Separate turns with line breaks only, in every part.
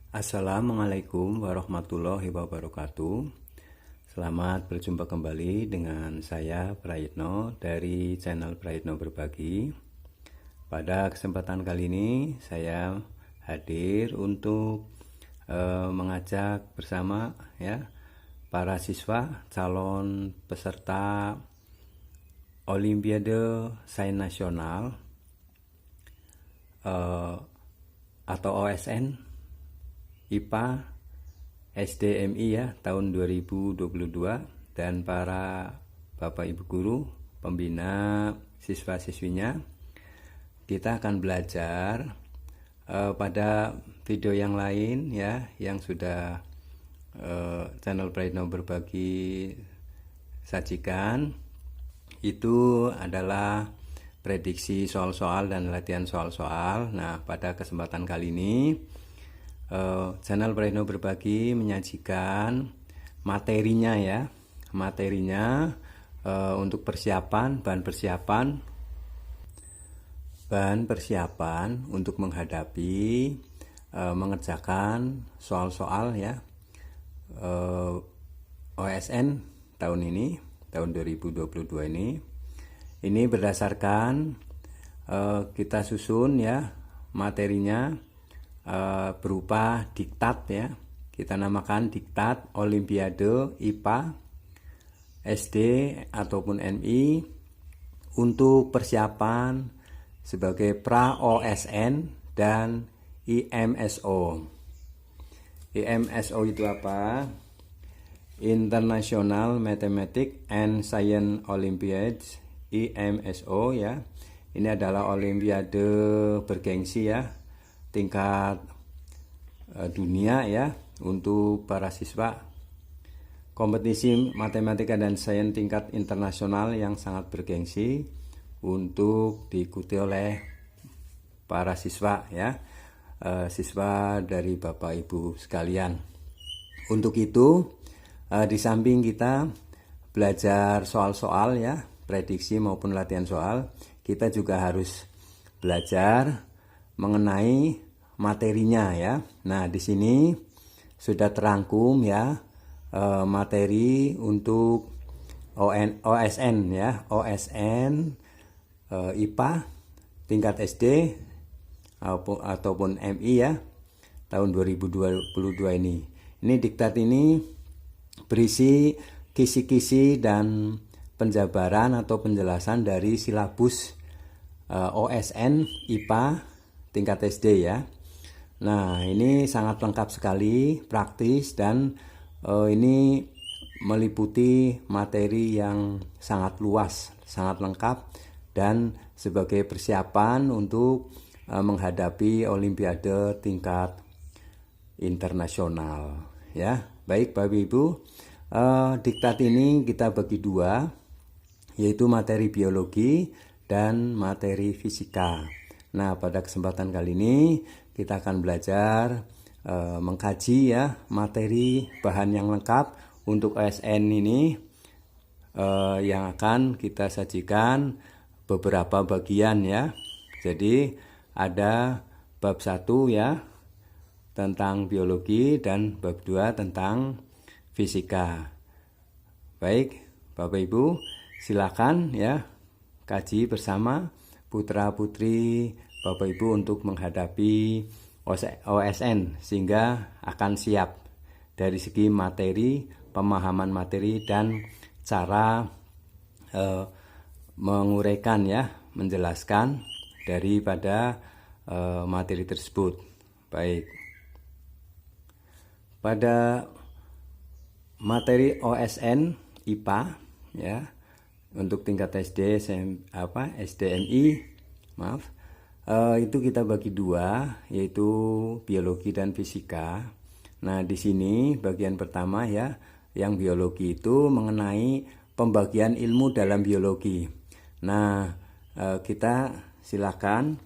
Assalamualaikum warahmatullahi wabarakatuh. Selamat berjumpa kembali dengan saya Prayitno dari channel Prayitno Berbagi. Pada kesempatan kali ini saya hadir untuk mengajak bersama para siswa calon peserta Olimpiade Sains Nasional atau OSN IPA SDMI tahun 2022 dan para Bapak Ibu guru, pembina, siswa-siswinya. Kita akan belajar pada video yang lain yang sudah channel Prayitno Berbagi sajikan. Itu adalah prediksi soal-soal dan latihan soal-soal. Nah, pada kesempatan kali ini channel Prayitno Berbagi menyajikan materinya untuk bahan persiapan untuk menghadapi mengerjakan soal-soal OSN tahun 2022 ini. Ini berdasarkan kita susun materinya berupa diktat kita namakan diktat Olimpiade IPA SD ataupun MI untuk persiapan sebagai pra OSN dan IMSO. IMSO itu apa? International Mathematics and Science Olympiads. IMSO ini adalah olimpiade bergengsi tingkat dunia untuk para siswa, kompetisi matematika dan sains tingkat internasional yang sangat bergengsi untuk diikuti oleh para siswa siswa dari Bapak Ibu sekalian. Untuk itu di samping kita belajar soal-soal prediksi maupun latihan soal, kita juga harus belajar mengenai materinya Nah, di sini sudah terangkum materi untuk OSN OSN IPA tingkat SD ataupun MI tahun 2022 ini. Ini diktat ini berisi kisi-kisi dan penjabaran atau penjelasan dari silabus OSN IPA tingkat SD Nah, ini sangat lengkap sekali, praktis, dan ini meliputi materi yang sangat luas, sangat lengkap, dan sebagai persiapan untuk menghadapi Olimpiade tingkat internasional Baik Bapak Ibu, diktat ini kita bagi dua, yaitu materi biologi dan materi fisika. Nah, pada kesempatan kali ini kita akan belajar mengkaji materi bahan yang lengkap untuk OSN ini yang akan kita sajikan beberapa bagian Jadi ada bab 1 tentang biologi dan bab 2 tentang fisika. Baik, Bapak Ibu, silakan kaji bersama putra-putri Bapak Ibu untuk menghadapi OSN sehingga akan siap dari segi materi, pemahaman materi, dan cara menguraikan menjelaskan daripada materi tersebut. Baik, pada materi OSN IPA untuk tingkat SD SDMI itu kita bagi dua, yaitu biologi dan fisika. Nah, di sini bagian pertama yang biologi itu mengenai pembagian ilmu dalam biologi. Nah, kita silakan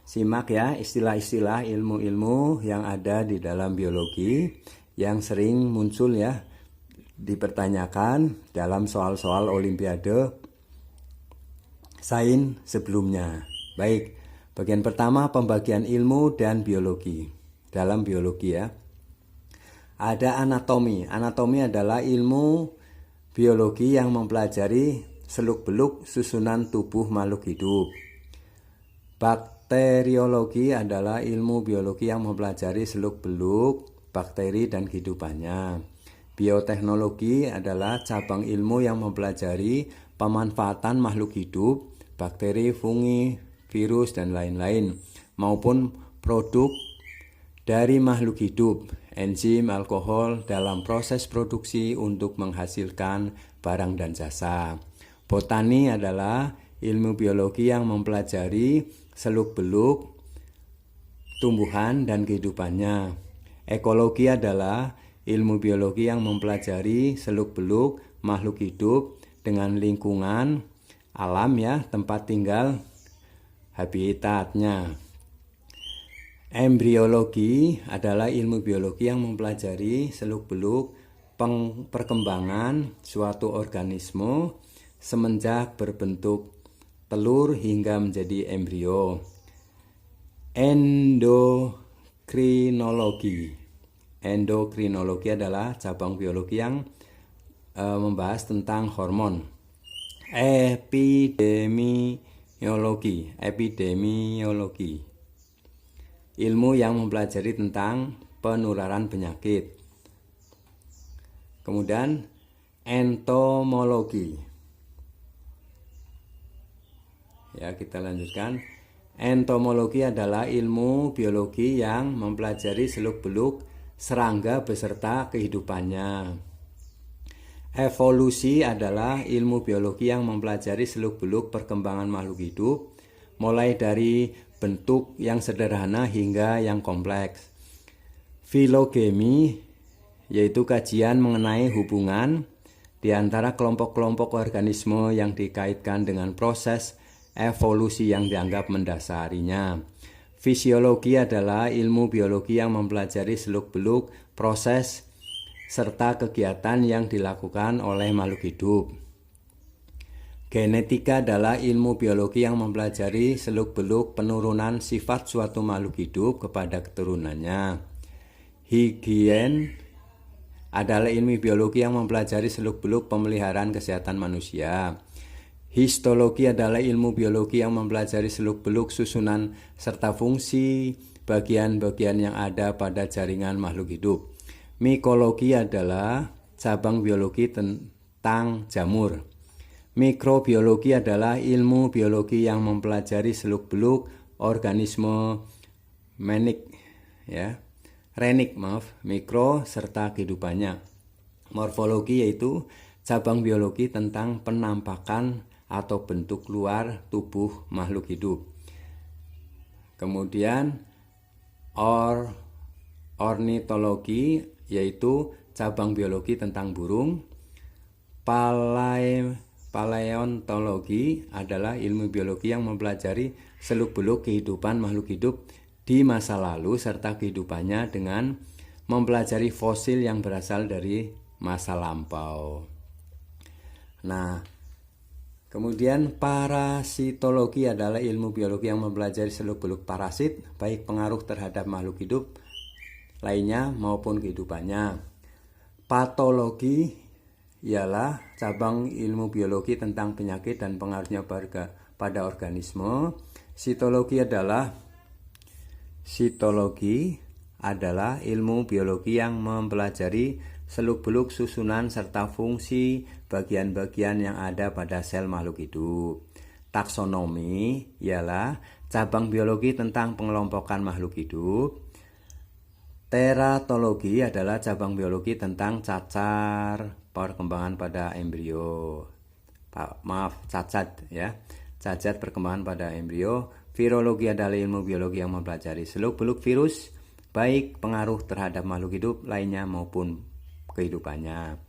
simak istilah-istilah ilmu-ilmu yang ada di dalam biologi yang sering muncul dipertanyakan dalam soal-soal Olimpiade Sains sebelumnya. Baik, bagian pertama pembagian ilmu dan biologi. dalam biologi ya. Ada anatomi. Anatomi adalah ilmu biologi yang mempelajari seluk-beluk susunan tubuh makhluk hidup. Bakteriologi adalah ilmu biologi yang mempelajari seluk-beluk bakteri dan kehidupannya. Bioteknologi adalah cabang ilmu yang mempelajari pemanfaatan makhluk hidup, bakteri, fungi, virus, dan lain-lain, maupun produk dari makhluk hidup, enzim, alkohol dalam proses produksi untuk menghasilkan barang dan jasa. Botani adalah ilmu biologi yang mempelajari seluk-beluk tumbuhan dan kehidupannya. Ekologi adalah ilmu biologi yang mempelajari seluk-beluk makhluk hidup dengan lingkungan alam ya, tempat tinggal, habitatnya. Embriologi adalah ilmu biologi yang mempelajari seluk-beluk perkembangan suatu organisme semenjak berbentuk telur hingga menjadi embrio. Endokrinologi adalah cabang biologi yang membahas tentang hormon. Epidemiologi ilmu yang mempelajari tentang penularan penyakit. Kemudian entomologi. Ya, kita lanjutkan. Entomologi adalah ilmu biologi yang mempelajari seluk-beluk serangga beserta kehidupannya. Evolusi adalah ilmu biologi yang mempelajari seluk-beluk perkembangan makhluk hidup, mulai dari bentuk yang sederhana hingga yang kompleks. Filogemi yaitu kajian mengenai hubungan di antara kelompok-kelompok organisme yang dikaitkan dengan proses evolusi yang dianggap mendasarinya. Fisiologi adalah ilmu biologi yang mempelajari seluk-beluk proses serta kegiatan yang dilakukan oleh makhluk hidup. Genetika adalah ilmu biologi yang mempelajari seluk-beluk penurunan sifat suatu makhluk hidup kepada keturunannya. Higien adalah ilmu biologi yang mempelajari seluk-beluk pemeliharaan kesehatan manusia. Histologi adalah ilmu biologi yang mempelajari seluk-beluk susunan serta fungsi bagian-bagian yang ada pada jaringan makhluk hidup. Mikologi adalah cabang biologi tentang jamur. Mikrobiologi adalah ilmu biologi yang mempelajari seluk-beluk organisme mikro serta kehidupannya. Morfologi yaitu cabang biologi tentang penampakan atau bentuk luar tubuh makhluk hidup. Kemudian ornitologi yaitu cabang biologi tentang burung. Paleontologi adalah ilmu biologi yang mempelajari seluk-beluk kehidupan makhluk hidup di masa lalu serta kehidupannya dengan mempelajari fosil yang berasal dari masa lampau. Nah, kemudian parasitologi adalah ilmu biologi yang mempelajari seluk-beluk parasit, baik pengaruh terhadap makhluk hidup lainnya maupun kehidupannya. Patologi ialah cabang ilmu biologi tentang penyakit dan pengaruhnya pada organisme. Sitologi adalah ilmu biologi yang mempelajari seluk-beluk susunan serta fungsi bagian-bagian yang ada pada sel makhluk hidup. Taksonomi ialah cabang biologi tentang pengelompokan makhluk hidup. Teratologi adalah cabang biologi tentang cacar perkembangan pada embrio. Cacat perkembangan pada embrio. Virologi adalah ilmu biologi yang mempelajari seluk-beluk virus, baik pengaruh terhadap makhluk hidup lainnya maupun kehidupannya.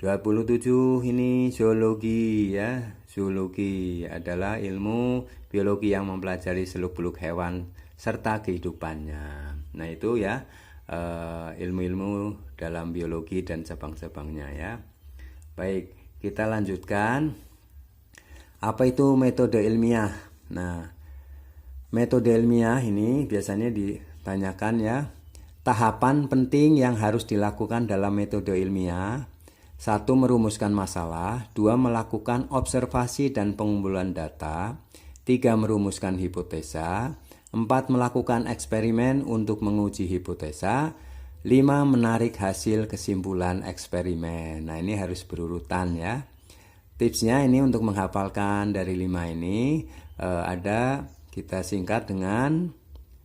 27 ini zoologi ya. Zoologi adalah ilmu biologi yang mempelajari seluk-beluk hewan serta kehidupannya. Nah, itu ya ilmu-ilmu dalam biologi dan cabang-cabangnya ya. Baik, kita lanjutkan. Apa itu metode ilmiah? Nah, metode ilmiah ini biasanya ditanyakan ya, tahapan penting yang harus dilakukan dalam metode ilmiah. 1. Merumuskan masalah. 2. Melakukan observasi dan pengumpulan data. 3. Merumuskan hipotesa. 4. Melakukan eksperimen untuk menguji hipotesa. 5. Menarik hasil kesimpulan eksperimen. Nah, ini harus berurutan ya. Tipsnya ini untuk menghafalkan dari 5 ini ada, kita singkat dengan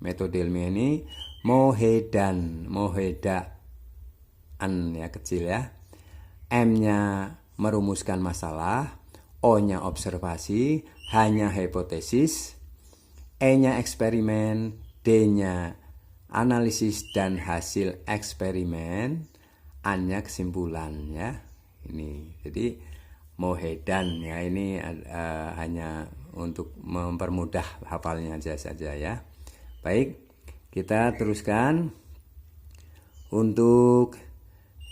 metode ilmiah ini mohedaan ya, kecil ya. M-nya merumuskan masalah, O-nya observasi, H-nya hipotesis, E-nya eksperimen, D-nya analisis dan hasil eksperimen, A-nya kesimpulan ya. Ini jadi mohedaan ya, ini hanya untuk mempermudah hafalnya saja ya. Baik, kita teruskan untuk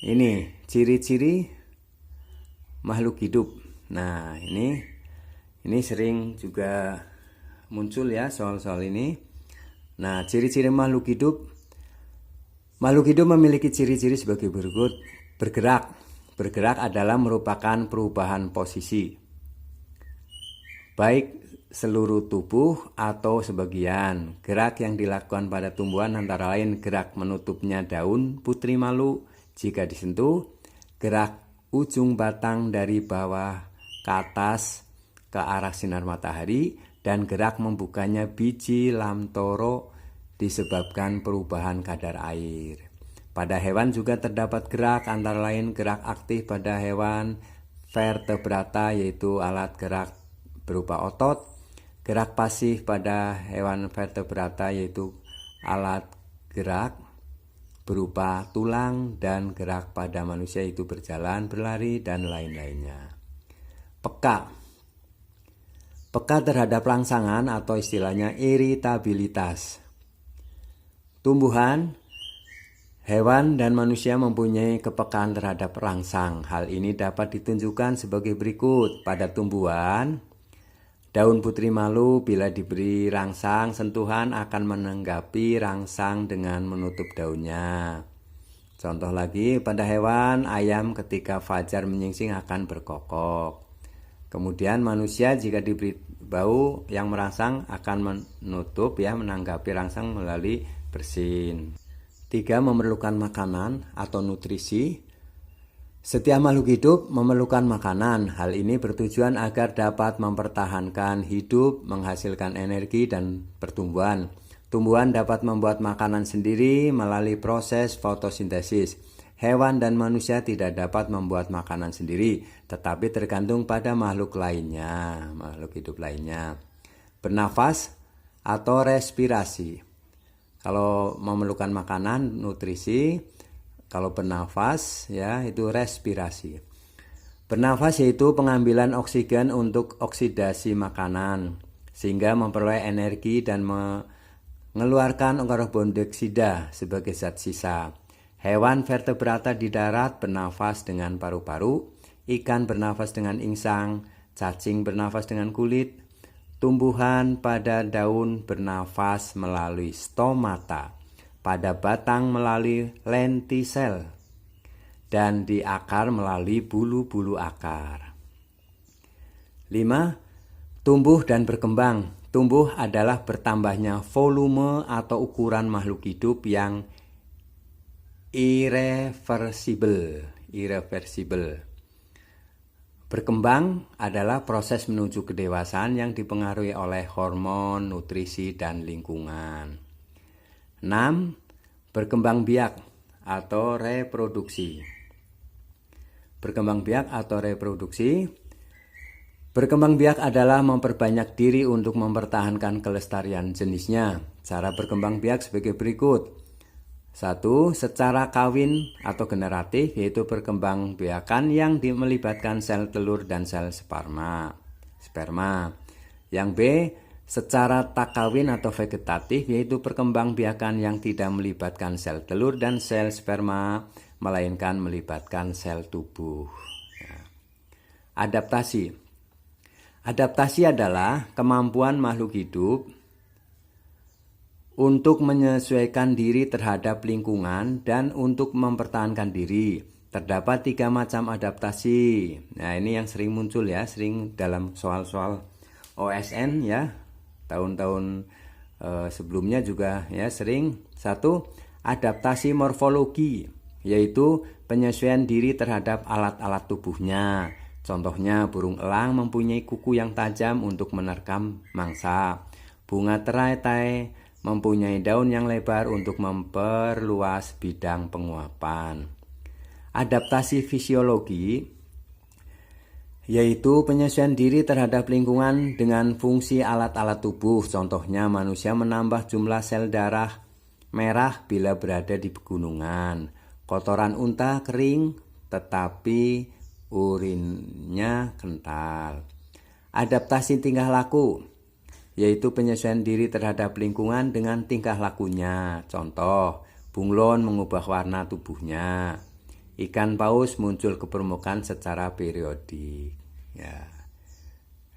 ini ciri-ciri makhluk hidup. Nah, ini sering juga muncul ya soal-soal ini. Nah, ciri-ciri makhluk hidup. Makhluk hidup memiliki ciri-ciri sebagai berikut. Bergerak adalah merupakan perubahan posisi, baik seluruh tubuh atau sebagian. Gerak yang dilakukan pada tumbuhan antara lain gerak menutupnya daun putri malu jika disentuh, gerak ujung batang dari bawah ke atas ke arah sinar matahari, dan gerak membukanya biji lamtoro disebabkan perubahan kadar air. Pada hewan juga terdapat gerak, antara lain gerak aktif pada hewan vertebrata yaitu alat gerak berupa otot, gerak pasif pada hewan vertebrata yaitu alat gerak berupa tulang, dan gerak pada manusia yaitu berjalan, berlari, dan lain-lainnya. Peka terhadap rangsangan atau istilahnya iritabilitas. Tumbuhan, hewan, dan manusia mempunyai kepekaan terhadap rangsang. Hal ini dapat ditunjukkan sebagai berikut. Pada tumbuhan, daun putri malu bila diberi rangsang sentuhan akan menanggapi rangsang dengan menutup daunnya. Contoh lagi, pada hewan, ayam ketika fajar menyingsing akan berkokok. Kemudian manusia jika diberi bau yang merangsang akan menutup ya, menanggapi rangsang melalui bersin. 3. Memerlukan makanan atau nutrisi. Setiap makhluk hidup memerlukan makanan. Hal ini bertujuan agar dapat mempertahankan hidup, menghasilkan energi, dan pertumbuhan. Tumbuhan dapat membuat makanan sendiri melalui proses fotosintesis. Hewan dan manusia tidak dapat membuat makanan sendiri, tetapi tergantung pada makhluk hidup lainnya. Bernafas atau respirasi. Kalau memerlukan makanan, nutrisi. Kalau bernafas ya itu respirasi. Bernafas yaitu pengambilan oksigen untuk oksidasi makanan sehingga memperoleh energi dan mengeluarkan karbon dioksida sebagai zat sisa. Hewan vertebrata di darat bernafas dengan paru-paru, ikan bernafas dengan insang, cacing bernafas dengan kulit, tumbuhan pada daun bernafas melalui stomata, pada batang melalui lentisel, dan di akar melalui bulu-bulu akar. 5. Tumbuh dan berkembang. Tumbuh adalah bertambahnya volume atau ukuran makhluk hidup yang irreversible. Berkembang adalah proses menuju kedewasaan yang dipengaruhi oleh hormon, nutrisi, dan lingkungan. 6. Berkembang biak atau reproduksi. Berkembang biak atau reproduksi. Berkembang biak adalah memperbanyak diri untuk mempertahankan kelestarian jenisnya. Cara berkembang biak sebagai berikut. 1. Secara kawin atau generatif, yaitu perkembang biakan yang melibatkan sel telur dan sel sperma. Yang B. Secara tak kawin atau vegetatif, yaitu perkembang biakan yang tidak melibatkan sel telur dan sel sperma, melainkan melibatkan sel tubuh. Adaptasi. Adaptasi adalah kemampuan makhluk hidup untuk menyesuaikan diri terhadap lingkungan dan untuk mempertahankan diri. Terdapat 3 macam adaptasi. Nah, ini yang sering muncul ya, sering dalam soal-soal OSN ya. Tahun-tahun sebelumnya juga ya sering. 1. Adaptasi morfologi, yaitu penyesuaian diri terhadap alat-alat tubuhnya. Contohnya, burung elang mempunyai kuku yang tajam untuk menerkam mangsa. Bunga teratai mempunyai daun yang lebar untuk memperluas bidang penguapan. Adaptasi fisiologi, yaitu penyesuaian diri terhadap lingkungan dengan fungsi alat-alat tubuh. Contohnya, manusia menambah jumlah sel darah merah bila berada di pegunungan. Kotoran unta kering tetapi urinnya kental. Adaptasi tingkah laku, yaitu penyesuaian diri terhadap lingkungan dengan tingkah lakunya. Contoh, bunglon mengubah warna tubuhnya. Ikan paus muncul ke permukaan secara periodik. Ya.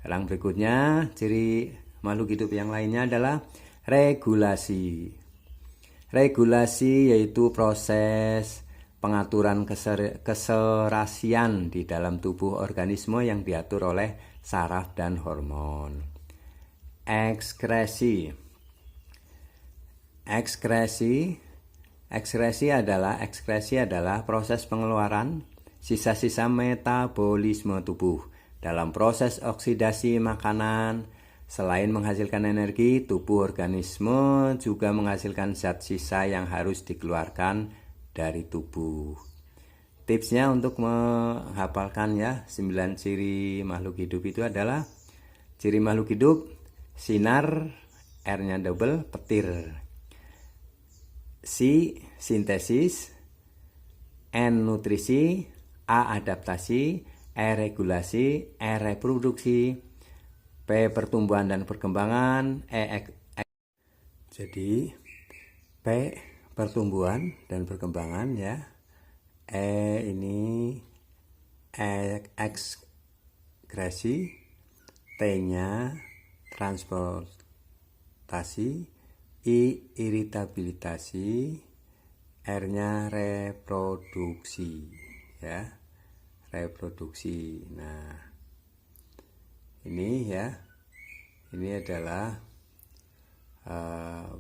Yang berikutnya, ciri makhluk hidup yang lainnya adalah regulasi. Regulasi yaitu proses pengaturan keserasian di dalam tubuh organisme yang diatur oleh saraf dan hormon. Ekskresi. Ekskresi adalah proses pengeluaran sisa-sisa metabolisme tubuh. Dalam proses oksidasi makanan, selain menghasilkan energi, tubuh organisme juga menghasilkan zat sisa yang harus dikeluarkan dari tubuh. Tipsnya untuk menghafalkan ya 9 ciri makhluk hidup itu adalah: ciri makhluk hidup, sinar, R-nya double, petir. C, sintesis. N, nutrisi. A, adaptasi. E, regulasi. R, reproduksi. P, pertumbuhan dan perkembangan. Jadi P, pertumbuhan dan perkembangan ya. E ini ekskresi. T-nya transportasi. I, iritabilitasi. R-nya reproduksi ya. Reproduksi. Nah, ini ya, ini adalah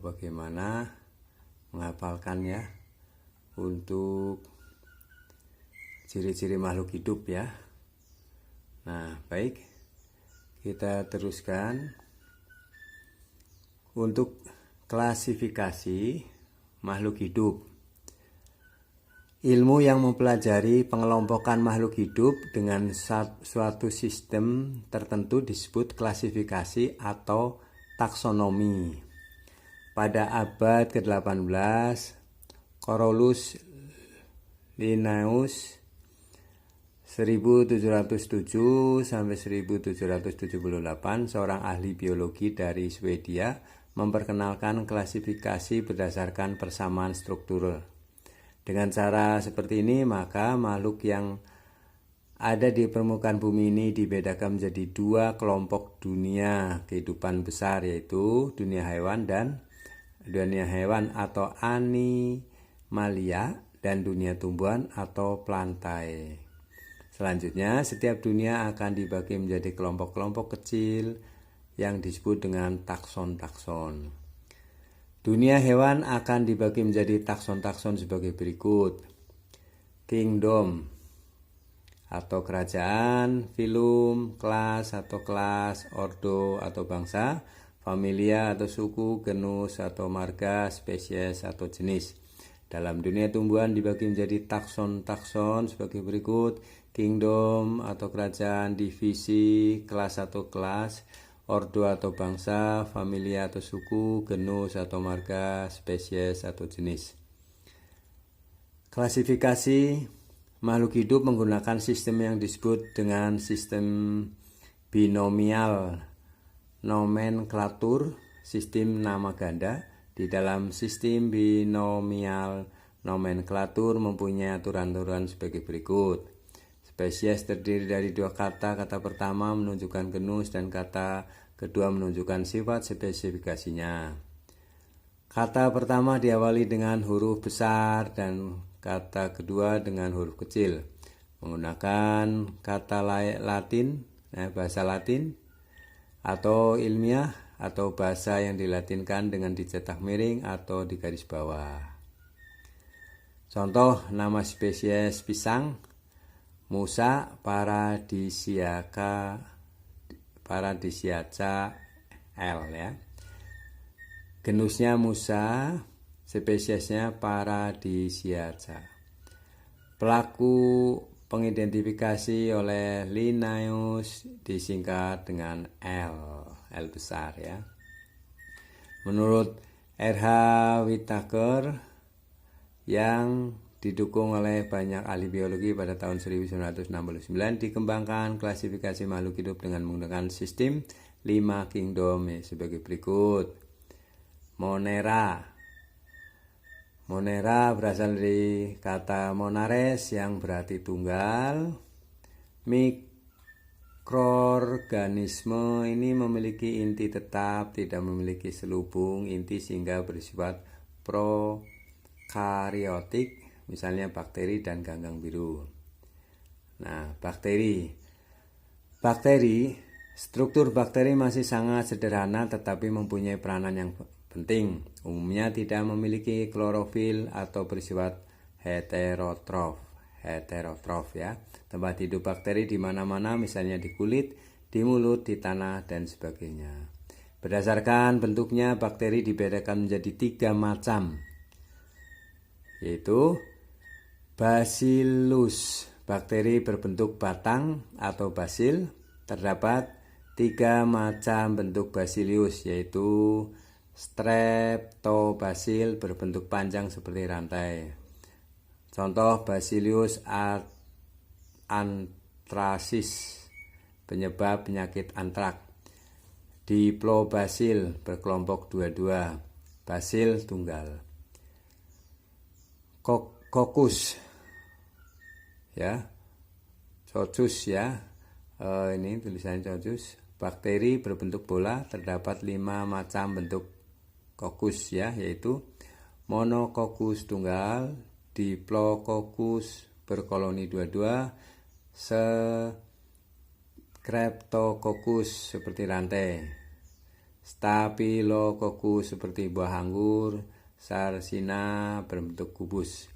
bagaimana menghafalkan ya untuk ciri-ciri makhluk hidup ya. Nah, baik, kita teruskan untuk klasifikasi makhluk hidup. Ilmu yang mempelajari pengelompokan makhluk hidup dengan suatu sistem tertentu disebut klasifikasi atau taksonomi. Pada abad ke-18, Carolus Linnaeus 1707 sampai 1778, seorang ahli biologi dari Swedia, memperkenalkan klasifikasi berdasarkan persamaan struktur. Dengan cara seperti ini, maka makhluk yang ada di permukaan bumi ini dibedakan menjadi 2 kelompok dunia kehidupan besar, yaitu dunia hewan atau animalia dan dunia tumbuhan atau plantae. Selanjutnya, setiap dunia akan dibagi menjadi kelompok-kelompok kecil yang disebut dengan takson-takson. Dunia hewan akan dibagi menjadi takson-takson sebagai berikut: kingdom atau kerajaan, filum, kelas atau kelas, ordo atau bangsa, familia atau suku, genus atau marga, spesies atau jenis. Dalam dunia tumbuhan dibagi menjadi takson-takson sebagai berikut: kingdom atau kerajaan, divisi, kelas atau kelas, ordo atau bangsa, familia atau suku, genus atau marga, spesies atau jenis. Klasifikasi makhluk hidup menggunakan sistem yang disebut dengan sistem binomial nomenklatur, sistem nama ganda. Di dalam sistem binomial nomenklatur mempunyai aturan-aturan sebagai berikut. Spesies terdiri dari 2 kata. Kata pertama menunjukkan genus dan kata kedua menunjukkan sifat spesifikasinya. Kata pertama diawali dengan huruf besar dan kata kedua dengan huruf kecil. Menggunakan kata Latin, bahasa Latin, atau ilmiah, atau bahasa yang dilatinkan dengan dicetak miring atau di garis bawah. Contoh nama spesies pisang, Musa paradisiaca L ya. Genusnya Musa, spesiesnya paradisiaca. Pelaku pengidentifikasi oleh Linnaeus disingkat dengan L besar ya. Menurut R.H. Whittaker yang didukung oleh banyak ahli biologi pada tahun 1969, dikembangkan klasifikasi makhluk hidup dengan menggunakan sistem 5 kingdom sebagai berikut. Monera berasal dari kata monares yang berarti tunggal. Mikroorganisme ini memiliki inti tetap, tidak memiliki selubung inti sehingga bersifat prokariotik, misalnya bakteri dan ganggang biru. Nah, bakteri, struktur bakteri masih sangat sederhana tetapi mempunyai peranan yang penting. Umumnya tidak memiliki klorofil atau bersifat heterotrof ya. Tempat hidup bakteri di mana-mana, misalnya di kulit, di mulut, di tanah, dan sebagainya. Berdasarkan bentuknya, bakteri dibedakan menjadi 3 macam, yaitu Bacillus, bakteri berbentuk batang atau basil. Terdapat 3 macam bentuk Bacillus, yaitu Streptobacillus berbentuk panjang seperti rantai. Contoh Bacillus anthracis, penyebab penyakit antrak. Diplobacillus berkelompok 22, basil tunggal. Coccus ya, Coccus ya, ini tulisannya Coccus, bakteri berbentuk bola. Terdapat 5 macam bentuk Coccus ya, yaitu Monococcus tunggal, Diplococcus berkoloni 22, Streptococcus seperti rantai, Staphylococcus seperti buah anggur, Sarcina berbentuk kubus.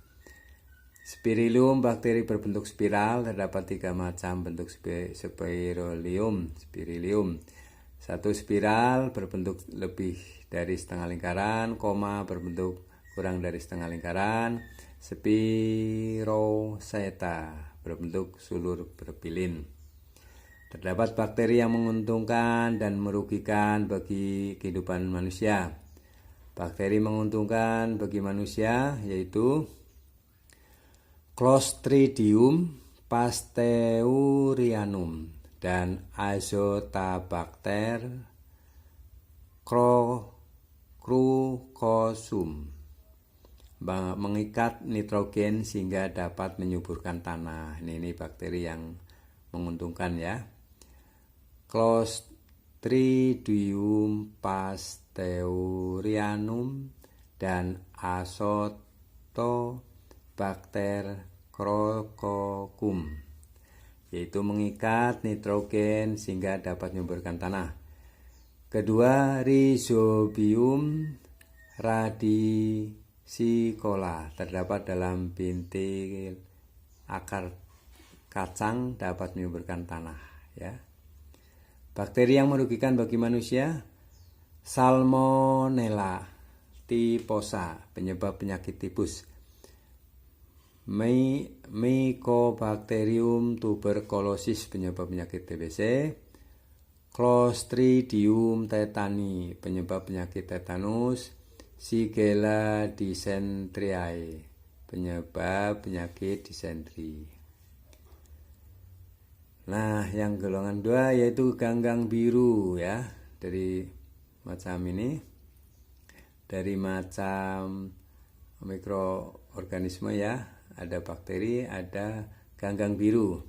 Spirillum, bakteri berbentuk spiral. Terdapat 3 macam bentuk spirillum. Satu spiral berbentuk lebih dari setengah lingkaran, berbentuk kurang dari setengah lingkaran. Spiroseta berbentuk sulur berpilin. Terdapat bakteri yang menguntungkan dan merugikan bagi kehidupan manusia. Bakteri menguntungkan bagi manusia yaitu Clostridium pasteurianum dan Azotobacter crucosum, mengikat nitrogen sehingga dapat menyuburkan tanah. Ini bakteri yang menguntungkan ya. Clostridium pasteurianum dan Azotobacter crucosum, yaitu mengikat nitrogen sehingga dapat menyuburkan tanah. Kedua, Rhizobium radicicola, terdapat dalam bintil akar kacang, dapat menyuburkan tanah ya. Bakteri yang merugikan bagi manusia, Salmonella typhosa, penyebab penyakit tipus. Mycobacterium tuberculosis, penyebab penyakit TBC. Clostridium tetani, penyebab penyakit tetanus. Shigella dysenteriae, penyebab penyakit disentri. Nah, yang golongan 2 yaitu ganggang biru ya. Dari macam ini, dari macam mikroorganisme ya, ada bakteri, ada ganggang biru.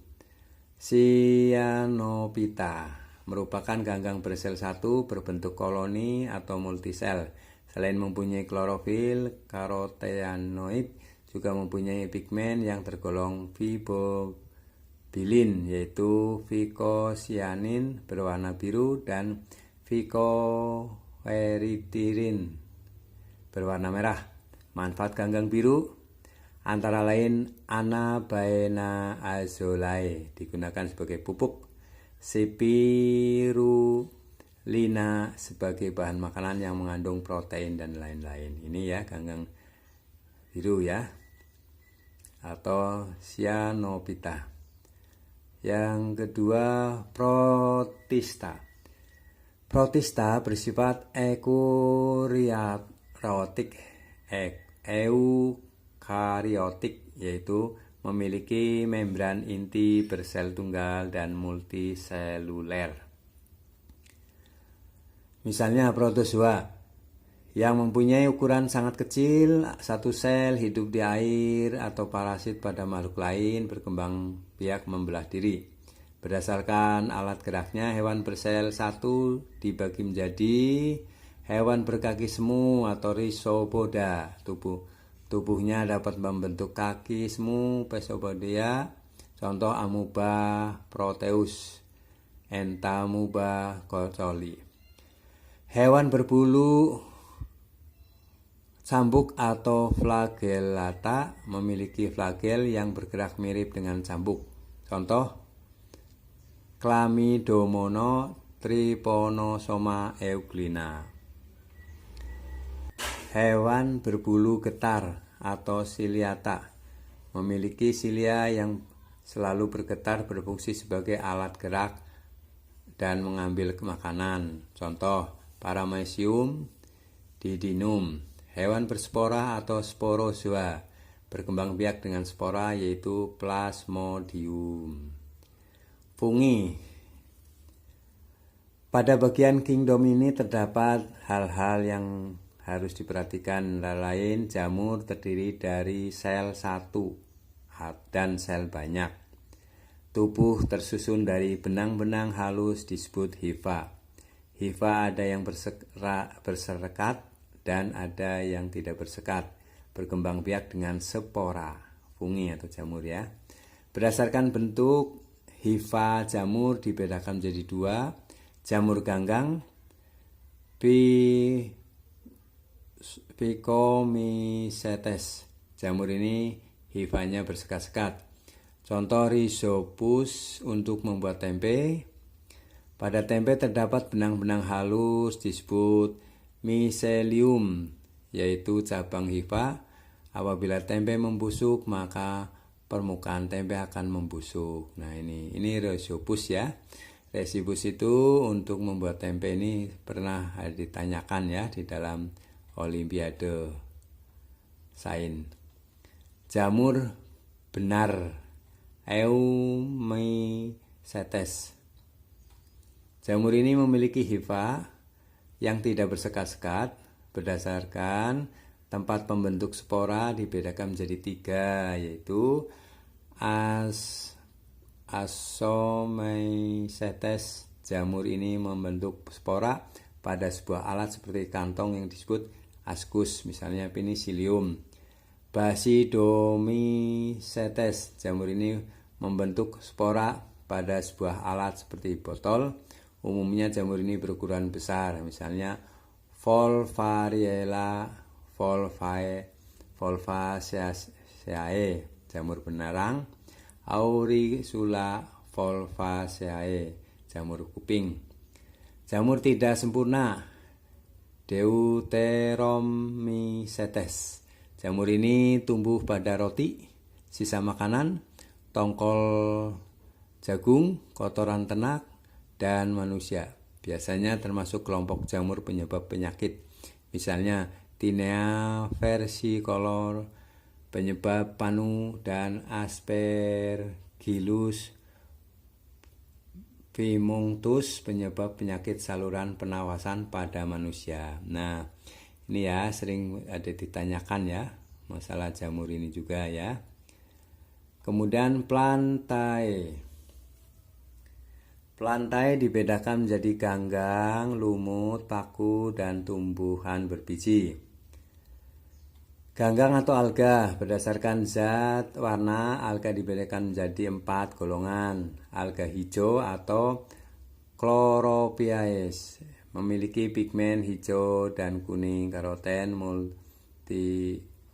Cyanophyta merupakan ganggang bersel satu berbentuk koloni atau multisel. Selain mempunyai klorofil, karotenoid juga mempunyai pigmen yang tergolong fibobilin, yaitu vicocyanin berwarna biru dan vicoerythrin berwarna merah. Manfaat ganggang biru antara lain anabaena-azolae digunakan sebagai pupuk, spirulina sebagai bahan makanan yang mengandung protein dan lain-lain. Ini ya ganggang biru ya, atau cyanophyta. Yang kedua, protista. Protista bersifat eukariotik, yaitu memiliki membran inti bersel tunggal dan multiseluler. Misalnya protozoa yang mempunyai ukuran sangat kecil, satu sel, hidup di air atau parasit pada makhluk lain, berkembang biak membelah diri. Berdasarkan alat geraknya, hewan bersel satu dibagi menjadi hewan berkaki semu atau rhizopoda. Tubuhnya dapat membentuk kaki semu Pesopodia, contoh amuba proteus, entamuba cocoli. Hewan berbulu cambuk atau flagellata memiliki flagel yang bergerak mirip dengan cambuk. Contoh Chlamydomonas trypanosoma euglena. Hewan berbulu getar atau ciliata memiliki silia yang selalu bergetar, berfungsi sebagai alat gerak dan mengambil makanan. Contoh Paramecium didinum. Hewan berspora atau sporozoa berkembang biak dengan spora, yaitu Plasmodium. Fungi. Pada bagian kingdom ini terdapat hal-hal yang harus diperhatikan. Lain jamur terdiri dari sel satu dan sel banyak. Tubuh tersusun dari benang-benang halus disebut hifa. Hifa ada yang bersekat dan ada yang tidak bersekat, berkembang biak dengan spora, fungi atau jamur ya. Berdasarkan bentuk, hifa jamur dibedakan menjadi dua, jamur ganggang, Phycomycetes. Jamur ini hifanya bersekat-sekat. Contoh Rhizopus untuk membuat tempe. Pada tempe terdapat benang-benang halus disebut mycelium, yaitu cabang hifa. Apabila tempe membusuk, maka permukaan tempe akan membusuk. Nah, ini Rhizopus ya. Rhizopus itu untuk membuat tempe ini pernah ditanyakan ya di dalam Olimpiade Sains. Jamur benar Eumycetes. Jamur ini memiliki hifa yang tidak bersekat-sekat. Berdasarkan tempat pembentuk spora dibedakan menjadi tiga, yaitu Ascomycetes. Jamur ini membentuk spora pada sebuah alat seperti kantong yang disebut ascus, misalnya Penicillium. Basidiomycetes. Jamur ini membentuk spora pada sebuah alat seperti botol. Umumnya jamur ini berukuran besar, misalnya Volvariella volvaceae, jamur benarang, Auricula volvaceae, jamur kuping. Jamur tidak sempurna, Deuteromycetes. Jamur ini tumbuh pada roti, sisa makanan, tongkol jagung, kotoran ternak, dan manusia. Biasanya termasuk kelompok jamur penyebab penyakit, misalnya Tinea versicolor penyebab panu dan Aspergillus vimunctus penyebab penyakit saluran pernafasan pada manusia. Nah, ini ya sering ada ditanyakan ya masalah jamur ini juga ya. Kemudian Plantae. Plantae dibedakan menjadi ganggang, lumut, paku, dan tumbuhan berbiji. Ganggang atau alga berdasarkan zat warna, alga dibedakan menjadi 4 golongan. Alga hijau atau Chlorophyes memiliki pigmen hijau dan kuning karoten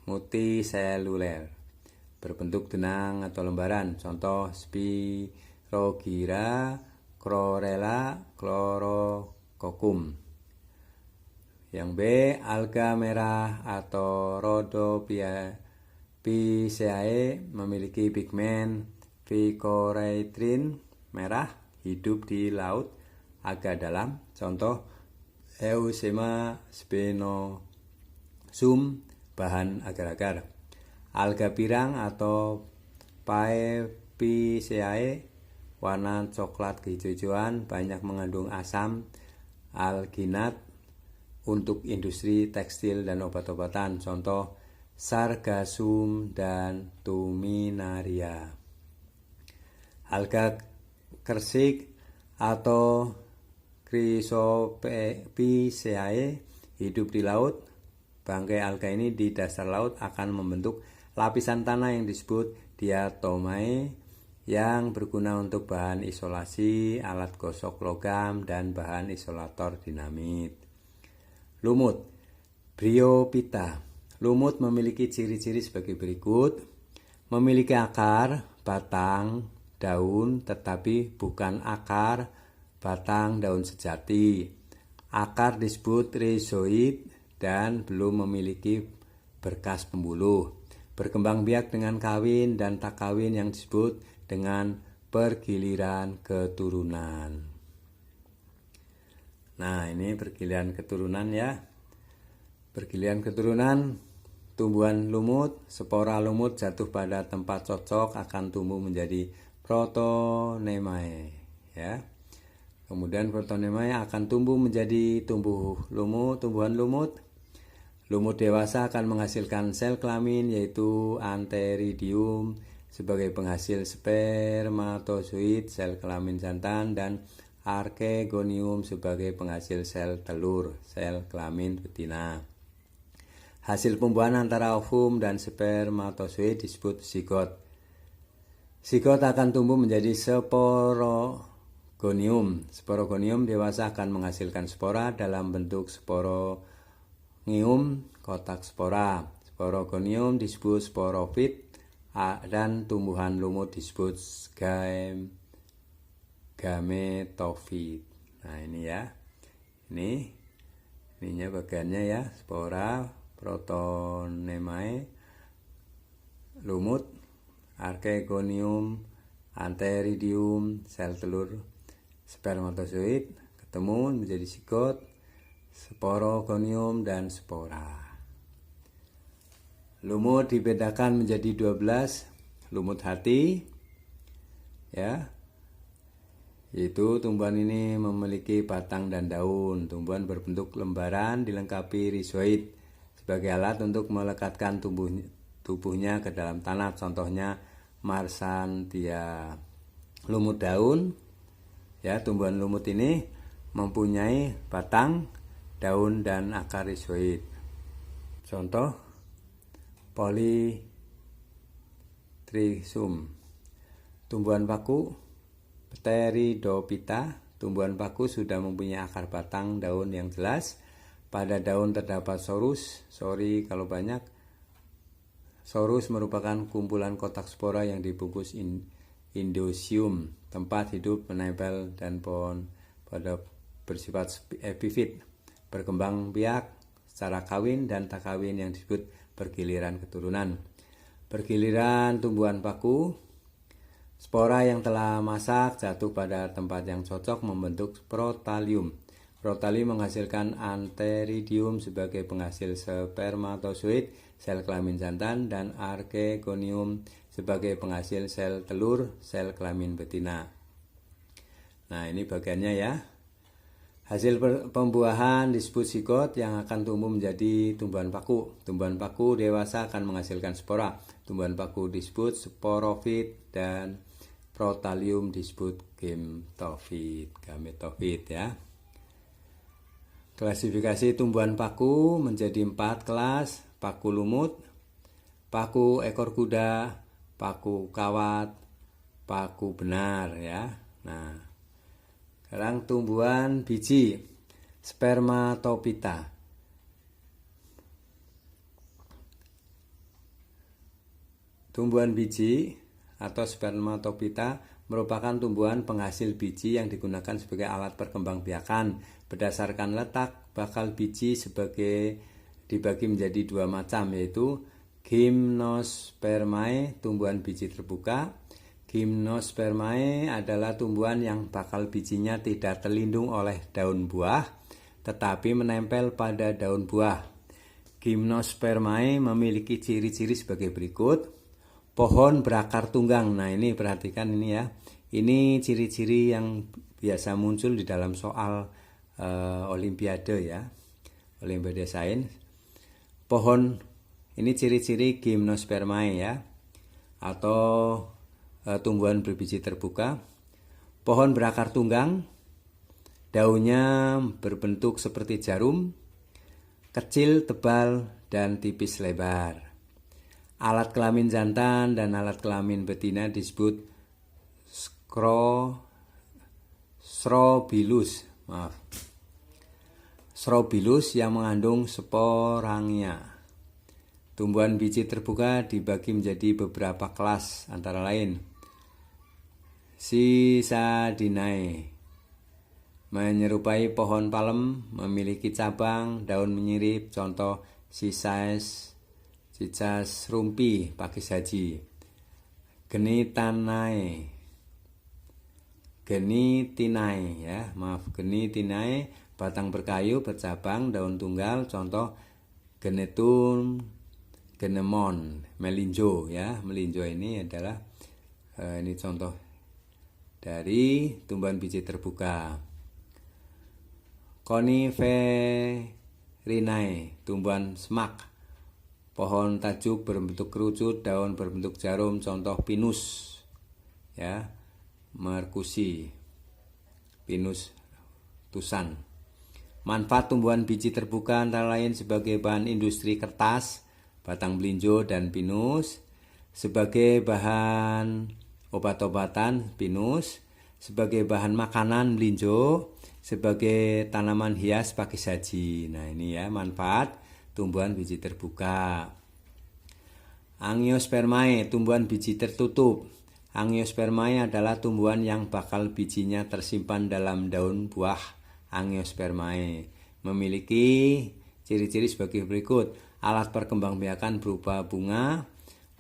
multiseluler berbentuk benang atau lembaran. Contoh Spirogyra, Chlorella, Chlorococcum. Yang B, alga merah atau Rhodophyceae memiliki pigmen phycoerythrin merah, hidup di laut agak dalam. Contoh Eusema spinosum, bahan agar-agar. Alga pirang atau Paepiaceae warna coklat kehijau-hijauan, banyak mengandung asam alginat untuk industri tekstil dan obat-obatan. Contoh Sargassum dan Tuminaria. Alga kersik atau Chrysophyceae hidup di laut. Bangkai alga ini di dasar laut akan membentuk lapisan tanah yang disebut diatomae yang berguna untuk bahan isolasi, alat gosok logam, dan bahan isolator dinamit. Lumut, Bryophyta. Lumut memiliki ciri-ciri sebagai berikut. Memiliki akar, batang, daun, tetapi bukan akar, batang, daun sejati. Akar disebut rhizoid dan belum memiliki berkas pembuluh. Berkembang biak dengan kawin dan tak kawin yang disebut dengan pergiliran keturunan. Nah, ini pergiliran keturunan ya. Pergiliran keturunan tumbuhan lumut, spora lumut jatuh pada tempat cocok akan tumbuh menjadi protonemae ya. Kemudian protonemae akan tumbuh menjadi tumbuhan lumut. Lumut dewasa akan menghasilkan sel kelamin yaitu antheridium sebagai penghasil spermatozoid, sel kelamin jantan, dan archegonium sebagai penghasil sel telur, sel kelamin betina. Hasil pembuahan antara ovum dan spermatozoid disebut zigot. Zigot akan tumbuh menjadi sporogonium. Sporogonium dewasa akan menghasilkan spora dalam bentuk sporongium, kotak spora. Sporogonium disebut sporofit dan tumbuhan lumut disebut gametofit. Nah, ini ya. Ininya bagiannya ya, spora, protonemae, lumut, archegonium, antheridium, sel telur, spermatozoid, ketemu menjadi zigot, sporogonium, dan spora. Lumut dibedakan menjadi 12. Lumut hati ya, yaitu tumbuhan ini memiliki batang dan daun. Tumbuhan berbentuk lembaran dilengkapi rhizoid sebagai alat untuk melekatkan tubuhnya ke dalam tanah. Contohnya Marsanthia. Lumut daun ya, tumbuhan lumut ini mempunyai batang, daun, dan akar rhizoid. Contoh Polytrichum. Tumbuhan paku Pteridophyta. Tumbuhan paku sudah mempunyai akar batang, daun yang jelas. Pada daun terdapat sorus. Sorry kalau banyak. Sorus merupakan kumpulan kotak spora yang dibungkus indosium, tempat hidup menempel dan pohon pada bersifat epifit. Berkembang biak secara kawin dan tak kawin yang disebut pergiliran keturunan. Pergiliran tumbuhan paku. Spora yang telah masak jatuh pada tempat yang cocok membentuk protalium. Protalium menghasilkan antheridium sebagai penghasil spermatozoid, sel kelamin jantan, dan archegonium sebagai penghasil sel telur, sel kelamin betina. Nah, ini bagiannya ya. Hasil pembuahan disebut zigot yang akan tumbuh menjadi tumbuhan paku. Tumbuhan paku dewasa akan menghasilkan spora. Tumbuhan paku disebut sporofit dan protalium disebut gametofit ya. Klasifikasi tumbuhan paku menjadi 4 kelas: paku lumut, paku ekor kuda, paku kawat, paku benar ya. Nah, sekarang tumbuhan biji, spermatopita. Tumbuhan biji atau spermatopita merupakan tumbuhan penghasil biji yang digunakan sebagai alat perkembangbiakan. Berdasarkan letak bakal biji dibagi menjadi 2 macam, yaitu Gymnospermae, tumbuhan biji terbuka. Gymnospermae adalah tumbuhan yang bakal bijinya tidak terlindung oleh daun buah, tetapi menempel pada daun buah. Gymnospermae memiliki ciri-ciri sebagai berikut. Pohon berakar tunggang. Nah, ini perhatikan ini ya. Ini ciri-ciri yang biasa muncul di dalam soal olimpiade ya. Olimpiade sains. Pohon ini ciri-ciri Gymnospermae ya. Atau tumbuhan berbiji terbuka. Pohon berakar tunggang. Daunnya berbentuk seperti jarum, kecil, tebal, dan tipis lebar. Alat kelamin jantan dan alat kelamin betina disebut Strobilus yang mengandung sporangia. Tumbuhan biji terbuka dibagi menjadi beberapa kelas, antara lain Cisadinae, menyerupai pohon palem, memiliki cabang, daun menyirip, contoh Cicas rumpi, pakis haji. Genitinae, batang berkayu, bercabang, daun tunggal, contoh Genemon, melinjo ya. Melinjo ini adalah ini contoh dari tumbuhan biji terbuka. Coniferinae, tumbuhan semak. Pohon tajuk berbentuk kerucut, daun berbentuk jarum, contoh Pinus ya, Merkusi, Pinus tusan. Manfaat tumbuhan biji terbuka antara lain sebagai bahan industri kertas, batang melinjo dan pinus, sebagai bahan obat-obatan pinus, sebagai bahan makanan melinjo, sebagai tanaman hias pakis haji. Nah, ini ya manfaat tumbuhan biji terbuka. Angiospermae, tumbuhan biji tertutup. Angiospermae adalah tumbuhan yang bakal bijinya tersimpan dalam daun buah Angiospermae. Memiliki ciri-ciri sebagai berikut. Alat perkembangbiakan berupa bunga,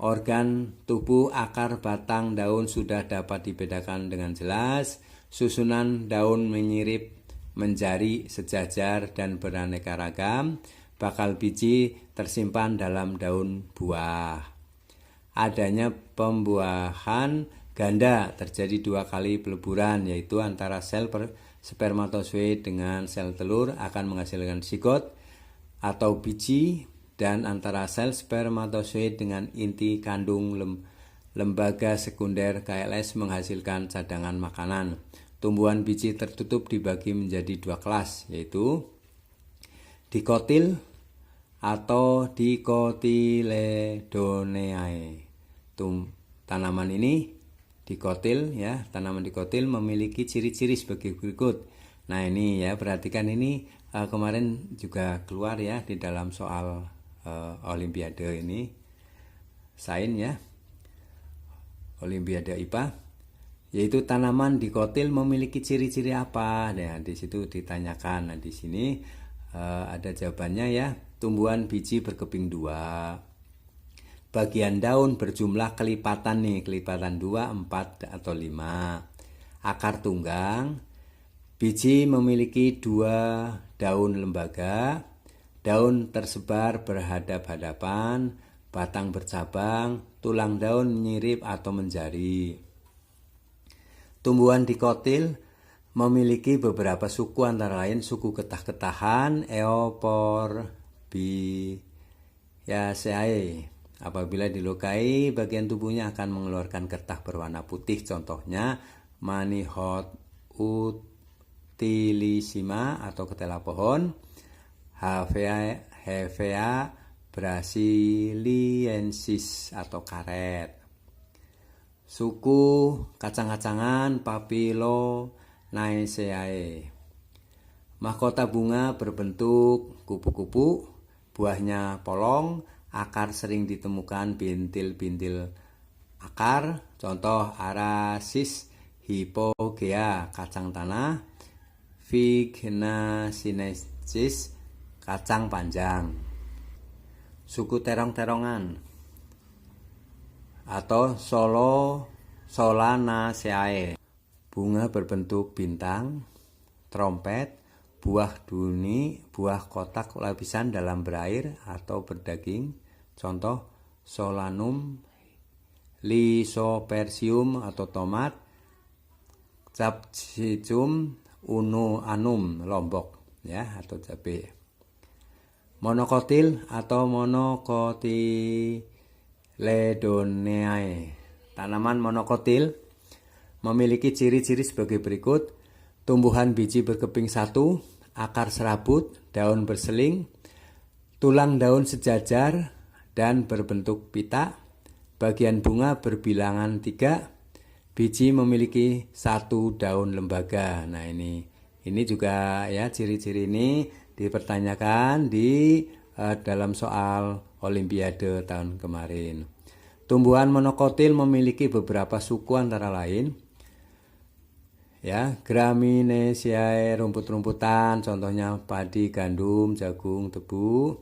organ tubuh, akar, batang, daun sudah dapat dibedakan dengan jelas. Susunan daun menyirip, menjari, sejajar, dan beraneka ragam. Bakal biji tersimpan dalam daun buah. Adanya pembuahan ganda terjadi 2 kali peleburan, yaitu antara sel spermatozoid dengan sel telur akan menghasilkan zigot atau biji, dan antara sel spermatozoid dengan inti kandung lembaga sekunder KLS menghasilkan cadangan makanan. Tumbuhan biji tertutup dibagi menjadi 2 kelas, yaitu dikotil atau Dicotyledoneae. Tanaman ini dikotil ya, tanaman dikotil memiliki ciri-ciri sebagai berikut. Nah, ini ya, perhatikan ini kemarin juga keluar ya di dalam soal olimpiade ini sains ya, olimpiade IPA, yaitu tanaman dikotil memiliki ciri-ciri apa. Nah, di situ ditanyakan. Nah, di sini ada jawabannya ya. Tumbuhan biji berkeping 2. Bagian daun berjumlah kelipatan nih, kelipatan 2, 4, atau 5. Akar tunggang. Biji memiliki 2 daun lembaga. Daun tersebar berhadap-hadapan, batang bercabang, tulang daun menyirip atau menjari. Tumbuhan dikotil memiliki beberapa suku, antara lain suku getah-getahan, Euphorbia, Apabila dilukai, bagian tubuhnya akan mengeluarkan getah berwarna putih, contohnya Manihot utilissima atau ketela pohon, Hevea brasiliensis atau karet. Suku kacang-kacangan Papilionaceae. Mahkota bunga berbentuk kupu-kupu, buahnya polong, akar sering ditemukan bintil-bintil akar, contoh Arasis hypogea kacang tanah, Vignasinensis kacang panjang. Suku terong-terongan atau Solanaceae. Bunga berbentuk bintang, trompet, buah duni, buah kotak lapisan dalam berair atau berdaging, contoh Solanum, Lysopersium atau tomat, Capsicum anum lombok ya atau cabai. Monokotil atau Monocotyledoneae. Tanaman monokotil memiliki ciri-ciri sebagai berikut: tumbuhan biji berkeping satu, akar serabut, daun berseling, tulang daun sejajar dan berbentuk pita, bagian bunga berbilangan 3, biji memiliki 1 daun lembaga. Nah ini juga ya, ciri-ciri ini dipertanyakan di dalam soal Olimpiade tahun kemarin. Tumbuhan monokotil memiliki beberapa suku antara lain ya, Gramineaceae rumput-rumputan, contohnya padi, gandum, jagung, tebu.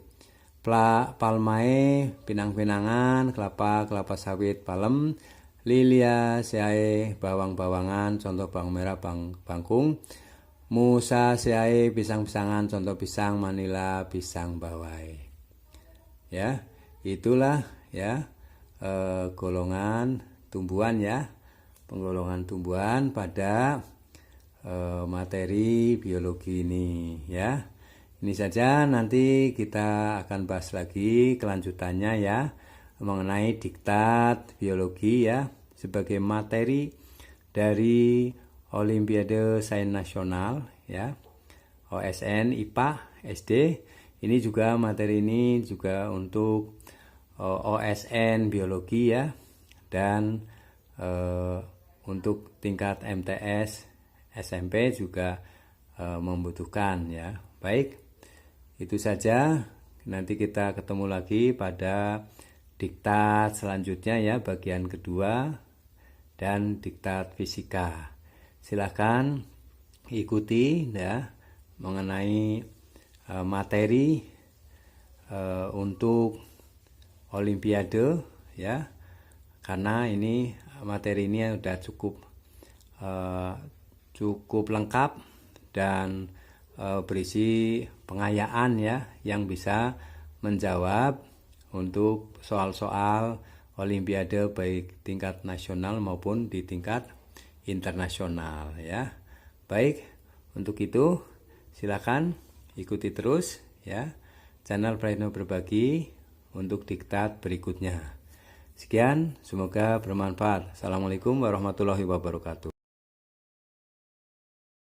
Palmae pinang-pinangan, kelapa sawit, palem. Liliaceae bawang-bawangan, contoh bawang merah, bangkung. Musaceae pisang-pisangan, contoh pisang, Manila, pisang bawai. Ya, itulah ya golongan tumbuhan ya, penggolongan tumbuhan pada materi biologi ini ya. Ini saja, nanti kita akan bahas lagi kelanjutannya ya mengenai diktat biologi ya sebagai materi dari Olimpiade Sains Nasional ya, OSN IPA SD. Ini juga materi ini juga untuk OSN biologi ya, dan untuk tingkat MTS SMP juga membutuhkan ya. Baik, itu saja. Nanti kita ketemu lagi pada diktat selanjutnya ya, bagian kedua dan diktat fisika. Silakan ikuti ya mengenai materi untuk Olimpiade ya, karena ini materi ini sudah cukup lengkap dan berisi pengayaan ya yang bisa menjawab untuk soal-soal Olimpiade baik tingkat nasional maupun di tingkat internasional ya. Baik, untuk itu silakan ikuti terus ya channel Prayitno Berbagi untuk diktat berikutnya. Sekian, semoga bermanfaat. Assalamualaikum warahmatullahi wabarakatuh.